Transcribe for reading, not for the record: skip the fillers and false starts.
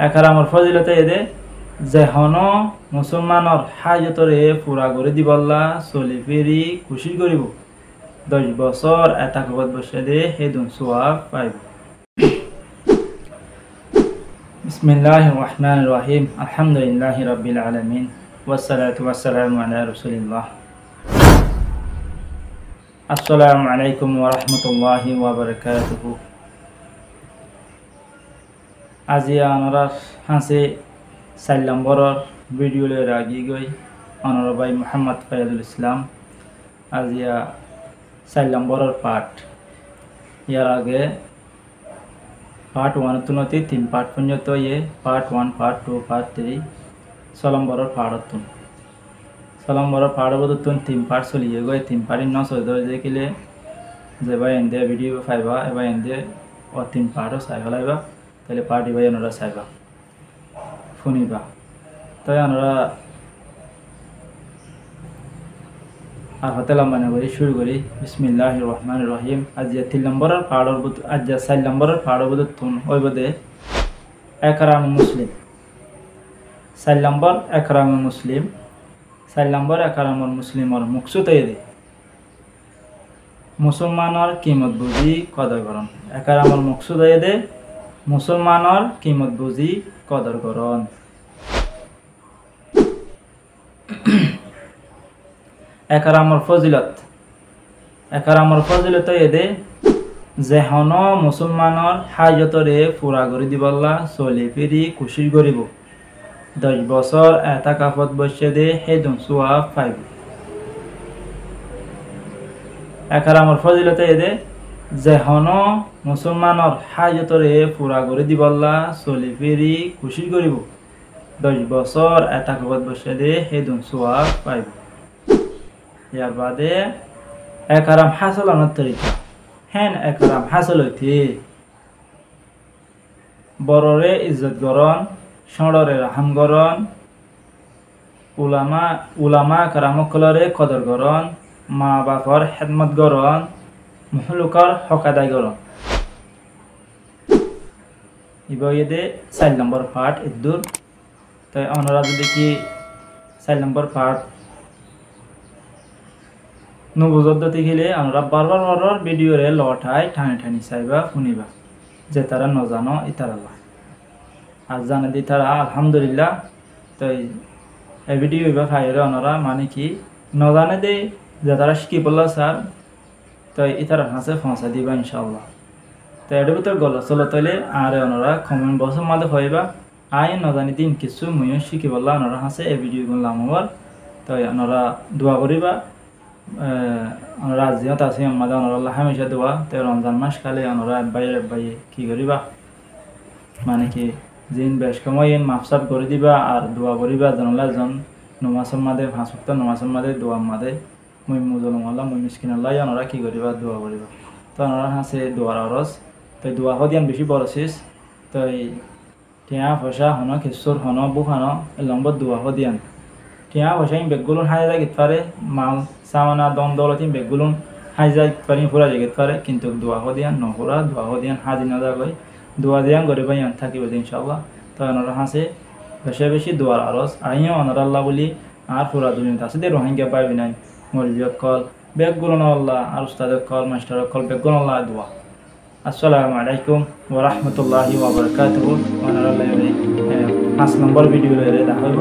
একরামর ফজিলতে এদে যেহন মুসলমানর হাজতরে পুরা করে দিবল্লা চলি ফেরি খুশি করিব 10 বছর এটা কবত বসে দে হেদুন সোয়াব পাইব। বিসমিল্লাহির রহমানির রহিম আলহামদুলিল্লাহি রাব্বিল আলামিন ওয়াসসালাতু ওয়াসসালামু আলা রাসূলিল্লাহ। আসসালামু আলাইকুম ওয়া রাহমাতুল্লাহি ওয়া বারাকাতুহু। আজি আমরা হাসে 4 নম্বরের ভিডিও লে রাগি গই অনর ভাই মোহাম্মদ ফায়দুল ইসলাম। আজিয়া 4 নম্বরের পার্ট। ইয়ার আগে পার্ট 1 তুনতি 3 পার্ট পর্যন্ত পার্ট 1 পার্ট 2 পার্ট 3 6 নম্বরের পার্ট 6 নম্বরের পার্ট বদতুন 3 পার্ট চলিয়ে গই 3 পার্ট ন সদ দেখিলে যে ভাই এন্ডে ভিডিও ফাইবা এবা এন্ডে ও 3 পার্টও চাই হলাইবা তাহলে পার্টি ভাই আমরা চাইবা শুনিবা। তাই আমরা আর হতে লম্বানা করি শুরু করি। বিসমিল্লাহির রহমানির রহিম। আজ 3 নম্বরের পাড়র বুত আজ 4 নম্বরের পাড়র বুত তুন ওই বদে একরাম মুসলিম 4 নম্বর একরাম মুসলিম 4 নম্বর একরামর মুসলিমর মুকসুদ এদে মুসলমানর কিমত বুঝি কদর করন। একরামর মুকসুদ এদে মুসলমানর কিমত বুঝি কদর করন। একরামর ফজিলত একরামর ফজিলত এদে যেহন মুসলমানর হাজতরে পুরা করে দিবল্লা চলি ফিরি খুশি করিব 10 বছর এটা কাফত বসে দে হেদুন সোয়াব পাইব। একরামর ফজিলত এদে যেহন মুসলমানর হাজতরে পুরা করে দিবল্লা চলি ফিরি খুশি করিব 10 বছর এটা কাফত বসে দে হেদুন সোয়াব পাইব। ইয়ার বাদে একরাম হাসলানোর তরিকা হেন একরাম হাসল হইতে বড়রে ইজ্জত করন সড়রে রাহাম করন উলামা কারামকলরে কদর করন মা বাপর খেদমত করন মুহলুকর হক আদায় করন। ইবয়েদে 4 নম্বর পার্ট ইদ্দুর। তাই আমরা যদি কি 4 নম্বর পার্ট নবুজদ্দতি গেলে আমরা বারবার ভিডিও রে লঠাই ঠানি চাইবা শুনিবা যে তারা নজানো ইতারা আর জানে দি তারা আলহামদুলিল্লাহ। তাই এই ভিডিও এবার খাইরে ওনারা মানে কি নজানে দে যে তারা শিখি পড়লা স্যার তাই ইতারা হাসে ফসা দিবা ইনশাআল্লাহ। তাই এর ভিতর গল চলো তাইলে আর ওনারা কমেন্ট বক্সের মধ্যে হইবা আই নজানি দিন কিছু মুইও শিখি পড়লা ওনারা হাসে এই ভিডিও গুলো আমার। তাই ওনারা দোয়া করিবা রাজিয়ত আছে আমাদের অনরাল্লাহ হামেশা দোয়া। তাই রমজান মাস কালে অনরা বাইরে কি করিবা মানে কি জিন বেশ সময় মাফসাব করে দিবা আর দোয়া করিবা জানলা জন নমাজের মাঝে 5 ওয়াক্ত নমাজের মাঝে দোয়ার মাঝে মুই মুজলম আল্লাহ মুই মিসকিন আল্লাহ অনরা কি করিবা দোয়া করিবা। তো অনরা হাসে দোয়ার আরজ তাই দোয়া হদিয়ান বেশি বড়ছিস তাই টিয়া পয়সা হন খিসুর হন বুক হন লম্বর দোয়া হদিয়ান টিয়া পয়সা বেগগুলো হাই যায় গেতে পারে মাল সামানা দম দৌলত বেগগুলো হাই যায় পারি ফুরা যায় গেতে পারে কিন্তু দোয়া হদিয়ান নফুরা দোয়া হদিয়ান হাজি না যাগৈ দোয়া দিয়ান গরে ভাই থাকিব ইনশাআল্লাহ। তো ওনারা হাসে বেশি দোয়ার আরজ আইও ওনারা আল্লাহ বলি আর পুরা দুনিয়া আছে দে রোহিঙ্গা পাইবি নাই মৌলবী কল বেগগুলো আল্লাহ আর উস্তাদ কল মাস্টার কল বেগগুলো আল্লাহ দোয়া। আসসালামু আলাইকুম ওয়া রাহমাতুল্লাহি ওয়া বারাকাতুহু। ওনারা 5 নম্বর ভিডিও রে দেখা হইব।